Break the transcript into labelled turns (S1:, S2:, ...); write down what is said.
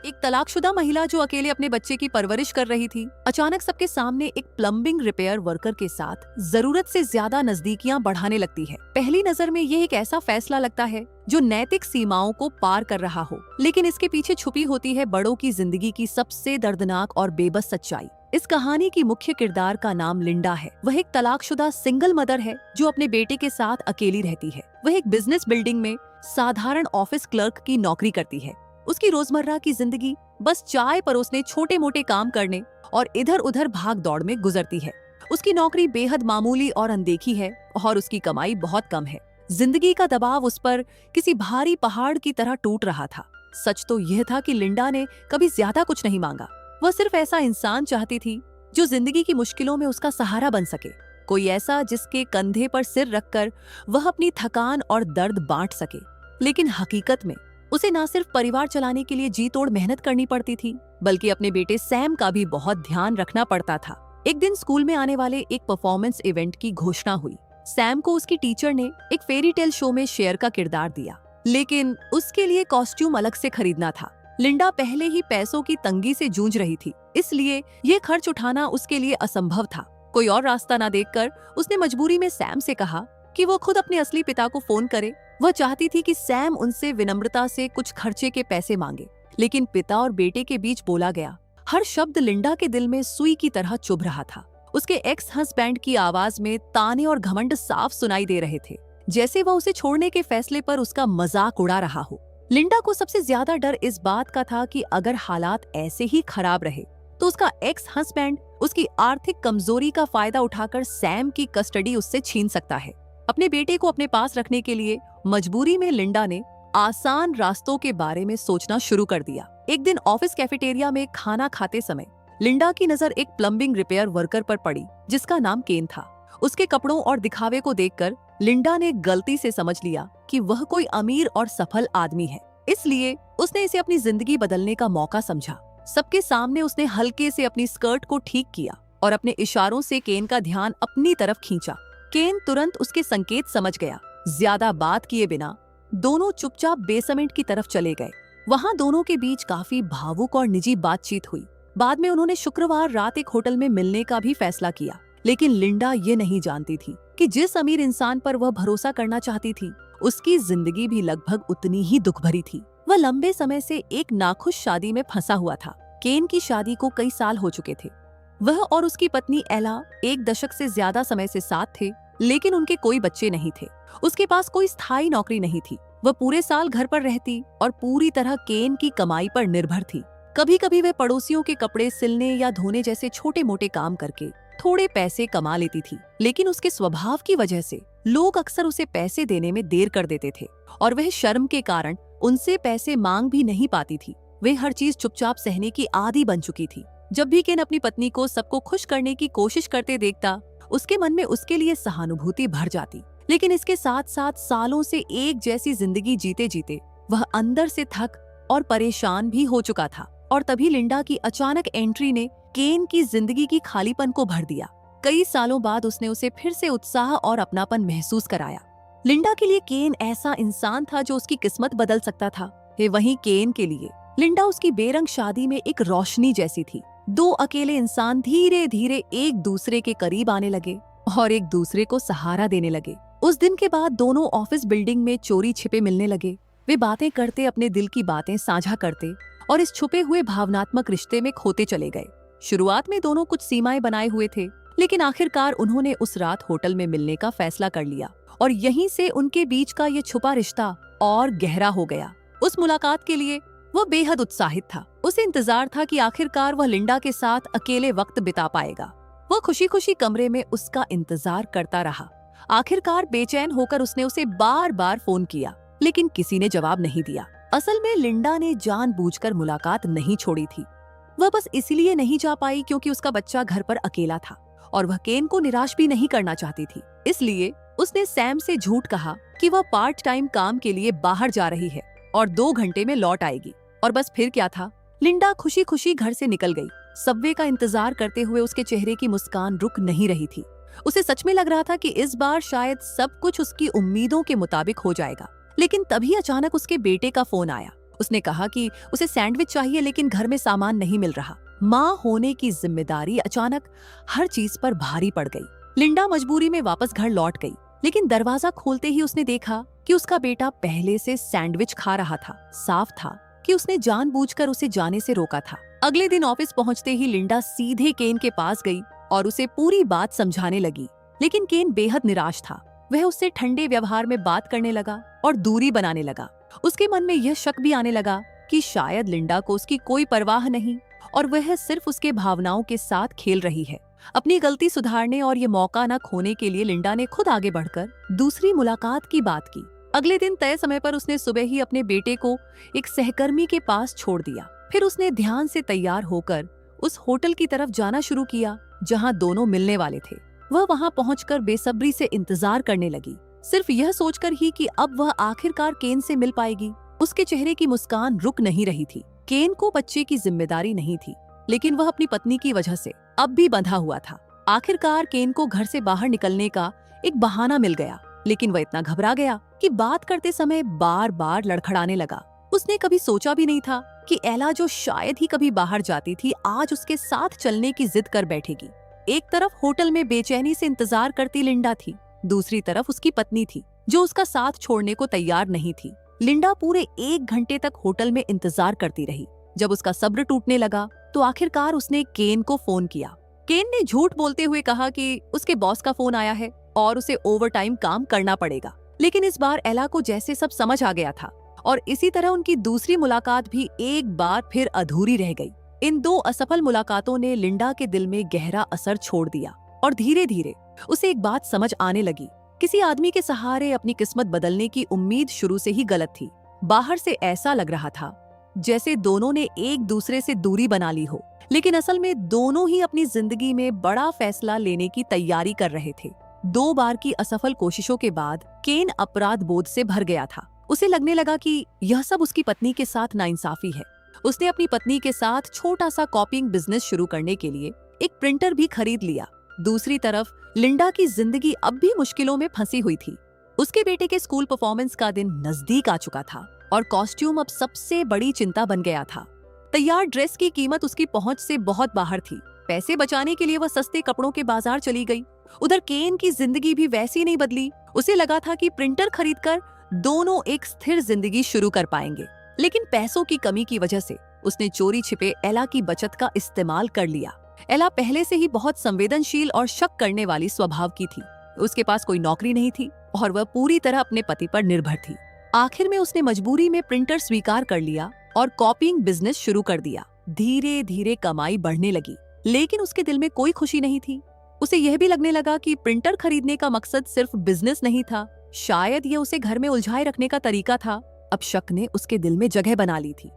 S1: एक तलाकशुदा महिला जो अकेले अपने बच्चे की परवरिश कर रही थी, अचानक सबके सामने एक प्लम्बिंग रिपेयर वर्कर के साथ जरूरत से ज्यादा नजदीकियां बढ़ाने लगती है। पहली नजर में यह एक ऐसा फैसला लगता है जो नैतिक सीमाओं को पार कर रहा हो, लेकिन इसके पीछे छुपी होती है बड़ों की जिंदगी की सबसे दर्दनाक और बेबस सच्चाई। इस कहानी की मुख्य किरदार का नाम लिंडा है। वह एक तलाकशुदा सिंगल मदर है जो अपने बेटे के साथ अकेली रहती है। वह एक बिजनेस बिल्डिंग में साधारण ऑफिस क्लर्क की नौकरी करती है। उसकी रोजमर्रा की जिंदगी बस चाय परोसने, छोटे मोटे काम करने और इधर उधर भाग दौड़ में गुजरती है। उसकी नौकरी बेहद मामूली और अनदेखी है और उसकी कमाई बहुत कम है। जिंदगी का दबाव उस पर किसी भारी पहाड़ की तरह टूट रहा था। सच तो यह था कि लिंडा ने कभी ज्यादा कुछ नहीं मांगा। वह सिर्फ ऐसा इंसान चाहती थी जो जिंदगी की मुश्किलों में उसका सहारा बन सके, कोई ऐसा जिसके कंधे पर सिर रखकर वह अपनी थकान और दर्द बांट सके। लेकिन हकीकत में उसे न सिर्फ परिवार चलाने के लिए जी तोड़ मेहनत करनी पड़ती थी, बल्कि अपने बेटे सैम का भी बहुत ध्यान रखना पड़ता था। एक दिन स्कूल में आने वाले एक परफॉर्मेंस इवेंट की घोषणा हुई। सैम को उसकी टीचर ने एक फेरी टेल शो में शेर का किरदार दिया, लेकिन उसके लिए कॉस्ट्यूम अलग से खरीदना था। लिंडा पहले ही पैसों की तंगी से जूझ रही थी, इसलिए ये खर्च उठाना उसके लिए असंभव था। कोई और रास्ता न देखकर उसने मजबूरी में सैम से कहा कि वो खुद अपने असली पिता को फोन करे। वह चाहती थी कि सैम उनसे विनम्रता से कुछ खर्चे के पैसे मांगे, लेकिन पिता और बेटे के बीच बोला गया हर शब्द लिंडा के दिल में सुई की तरह चुभ रहा था। उसके एक्स हस्बैंड की आवाज में ताने और घमंड साफ सुनाई दे रहे थे, जैसे वह उसे छोड़ने के फैसले पर उसका मजाक उड़ा रहा हो। लिंडा को सबसे ज्यादा डर इस बात का था कि अगर हालात ऐसे ही खराब रहे तो उसका एक्स हस्बैंड उसकी आर्थिक कमजोरी का फायदा उठाकर सैम की कस्टडी उससे छीन सकता है। अपने बेटे को अपने पास रखने के लिए मजबूरी में लिंडा ने आसान रास्तों के बारे में सोचना शुरू कर दिया। एक दिन ऑफिस कैफेटेरिया में खाना खाते समय लिंडा की नजर एक प्लम्बिंग रिपेयर वर्कर पर पड़ी जिसका नाम केन था। उसके कपड़ों और दिखावे को देखकर लिंडा ने गलती से समझ लिया कि वह कोई अमीर और सफल आदमी है, इसलिए उसने इसे अपनी जिंदगी बदलने का मौका समझा। सबके सामने उसने हल्के से अपनी स्कर्ट को ठीक किया और अपने इशारों से केन का ध्यान अपनी तरफ खींचा। केन तुरंत उसके संकेत समझ गया। ज्यादा बात किए बिना दोनों चुपचाप बेसमेंट की तरफ चले गए। वहां दोनों के बीच काफी भावुक और निजी बातचीत हुई। बाद में उन्होंने शुक्रवार रात एक होटल में मिलने का भी फैसला किया, लेकिन लिंडा ये नहीं जानती थी कि जिस अमीर इंसान पर वह भरोसा करना चाहती थी, उसकी जिंदगी भी लगभग उतनी ही दुख भरी थी। वह लंबे समय से एक नाखुश शादी में फंसा हुआ था। केन की शादी को कई साल हो चुके थे। वह और उसकी पत्नी एला 1 दशक से ज्यादा समय से साथ थे, लेकिन उनके कोई बच्चे नहीं थे। उसके पास कोई स्थायी नौकरी नहीं थी। वह पूरे साल घर पर रहती और पूरी तरह केन की कमाई पर निर्भर थी। कभी कभी वह पड़ोसियों के कपड़े सिलने या धोने जैसे छोटे मोटे काम करके थोड़े पैसे कमा लेती थी, लेकिन उसके स्वभाव की वजह से लोग अक्सर उसे पैसे देने में देर कर देते थे और वह शर्म के कारण उनसे पैसे मांग भी नहीं पाती थी। वे हर चीज चुपचाप सहने की आदी बन चुकी थी। जब भी केन अपनी पत्नी को सबको खुश करने की कोशिश करते देखता, उसके मन में उसके लिए सहानुभूति भर जाती। लेकिन इसके साथ साथ सालों से एक जैसी जिंदगी जीते जीते वह अंदर से थक और परेशान भी हो चुका था। और तभी लिंडा की अचानक एंट्री ने केन की जिंदगी की खालीपन को भर दिया। कई सालों बाद उसने उसे फिर से उत्साह और अपनापन महसूस कराया। लिंडा के लिए केन ऐसा इंसान था जो उसकी किस्मत बदल सकता था। वहीं केन के लिए लिंडा उसकी बेरंग शादी में एक रोशनी जैसी थी। 2 अकेले इंसान धीरे धीरे एक दूसरे के करीब आने लगे और एक दूसरे को सहारा देने लगे। उस दिन के बाद दोनों ऑफिस बिल्डिंग में चोरी छिपे मिलने लगे। वे बातें करते, अपने दिल की बातें साझा करते और इस छुपे हुए भावनात्मक रिश्ते में खोते चले गए। शुरुआत में दोनों कुछ सीमाएं बनाए हुए थे, लेकिन आखिरकार उन्होंने उस रात होटल में मिलने का फैसला कर लिया और यहीं से उनके बीच का ये छुपा रिश्ता और गहरा हो गया। उस मुलाकात के लिए वह बेहद उत्साहित था। उसे इंतजार था कि आखिरकार वह लिंडा के साथ अकेले वक्त बिता पाएगा। वह खुशी खुशी कमरे में उसका इंतजार करता रहा। आखिरकार बेचैन होकर उसने उसे बार बार फोन किया, लेकिन किसी ने जवाब नहीं दिया। असल में लिंडा ने जानबूझकर मुलाकात नहीं छोड़ी थी। वह बस इसलिए नहीं जा पाई क्योंकि उसका बच्चा घर पर अकेला था और वह केन को निराश भी नहीं करना चाहती थी। इसलिए उसने सैम से झूठ कहा कि वह पार्ट टाइम काम के लिए बाहर जा रही है और 2 घंटे में लौट आएगी। और बस फिर क्या था, लिंडा खुशी खुशी घर से निकल गई। सबवे का इंतजार करते हुए उसके चेहरे की मुस्कान रुक नहीं रही थी। उसे सच में लग रहा था कि इस बार शायद सब कुछ उसकी उम्मीदों के मुताबिक हो जाएगा। लेकिन तभी अचानक उसके बेटे का फोन आया उसने कहा कि उसे सैंडविच चाहिए लेकिन घर में सामान नहीं मिल रहा। माँ होने की जिम्मेदारी अचानक हर चीज पर भारी पड़ गई। लिंडा मजबूरी में वापस घर लौट गई, लेकिन दरवाजा खोलते ही उसने देखा कि उसका बेटा पहले से सैंडविच खा रहा था। साफ था कि उसने जानबूझकर उसे जाने से रोका था। अगले दिन ऑफिस पहुंचते ही लिंडा सीधे केन के पास गई और उसे पूरी बात समझाने लगी, लेकिन केन बेहद निराश था। वह उससे ठंडे व्यवहार में बात करने लगा और दूरी बनाने लगा। उसके मन में यह शक भी आने लगा कि शायद लिंडा को उसकी कोई परवाह नहीं और वह सिर्फ उसके भावनाओं के साथ खेल रही है। अपनी गलती सुधारने और ये मौका न खोने के लिए लिंडा ने खुद आगे बढ़कर दूसरी मुलाकात की बात की। अगले दिन तय समय पर उसने सुबह ही अपने बेटे को एक सहकर्मी के पास छोड़ दिया। फिर उसने ध्यान से तैयार होकर उस होटल की तरफ जाना शुरू किया जहां दोनों मिलने वाले थे। वह वहां पहुंचकर बेसब्री से इंतजार करने लगी, सिर्फ यह सोचकर ही कि अब वह आखिरकार केन से मिल पाएगी। उसके चेहरे की मुस्कान रुक नहीं रही थी। केन को बच्चे की जिम्मेदारी नहीं थी, लेकिन वह अपनी पत्नी की वजह से अब भी बंधा हुआ था। आखिरकार केन को घर से बाहर निकलने का एक बहाना मिल गया, लेकिन वह इतना घबरा गया कि बात करते समय बार बार लड़खड़ाने लगा। उसने कभी सोचा भी नहीं था कि एला, जो शायद ही कभी बाहर जाती थी, आज उसके साथ चलने की जिद कर बैठेगी। एक तरफ होटल में बेचैनी से इंतजार करती लिंडा थी, दूसरी तरफ उसकी पत्नी थी जो उसका साथ छोड़ने को तैयार नहीं थी। लिंडा पूरे 1 घंटे तक होटल में इंतजार करती रही। जब उसका सब्र टूटने लगा तो आखिरकार उसने केन को फोन किया। केन ने झूठ बोलते हुए कहा कि उसके बॉस का फोन आया है और उसे ओवरटाइम काम करना पड़ेगा। लेकिन इस बार एला को जैसे सब समझ आ गया था और इसी तरह उनकी दूसरी मुलाकात भी एक बार फिर अधूरी रह गई। इन 2 असफल मुलाकातों ने लिंडा के दिल में गहरा असर छोड़ दिया और धीरे धीरे उसे एक बात समझ आने लगी। किसी आदमी के सहारे अपनी किस्मत बदलने की उम्मीद शुरू से ही गलत थी। बाहर से ऐसा लग रहा था जैसे दोनों ने एक दूसरे से दूरी बना ली हो, लेकिन असल में दोनों ही अपनी जिंदगी में बड़ा फैसला लेने की तैयारी कर रहे थे। 2 बार की असफल कोशिशों के बाद केन अपराध बोध से भर गया था। उसे लगने लगा कि यह सब उसकी पत्नी के साथ नाइंसाफी है। उसने अपनी पत्नी के साथ छोटा सा कॉपिंग बिजनेस शुरू करने के लिए एक प्रिंटर भी खरीद लिया। दूसरी तरफ लिंडा की जिंदगी अब भी मुश्किलों में फंसी हुई थी। उसके बेटे के स्कूल परफॉर्मेंस का दिन नजदीक आ चुका था और कॉस्ट्यूम अब सबसे बड़ी चिंता बन गया था। तैयार ड्रेस की कीमत उसकी पहुंच से बहुत बाहर थी। पैसे बचाने के लिए वह सस्ते कपड़ों के बाजार चली गई। उधर केन की जिंदगी भी वैसी नहीं बदली। उसे लगा था कि प्रिंटर खरीदकर दोनों एक स्थिर जिंदगी शुरू कर पाएंगे, लेकिन पैसों की कमी की वजह से उसने चोरी छिपे एला की बचत का इस्तेमाल कर लिया। एला पहले से ही बहुत संवेदनशील और शक करने वाली स्वभाव की थी। उसके पास कोई नौकरी नहीं थी और वह पूरी तरह अपने पति पर निर्भर थी। आखिर में उसने मजबूरी में प्रिंटर स्वीकार कर लिया और कॉपिंग बिजनेस शुरू कर दिया। धीरे धीरे कमाई बढ़ने लगी, लेकिन उसके दिल में कोई खुशी नहीं थी। उसे यह भी लगने लगा कि प्रिंटर खरीदने का मकसद सिर्फ बिजनेस नहीं था, शायद यह उसे घर में उलझाए रखने का तरीका था। अब शक ने उसके दिल में जगह बना ली थी।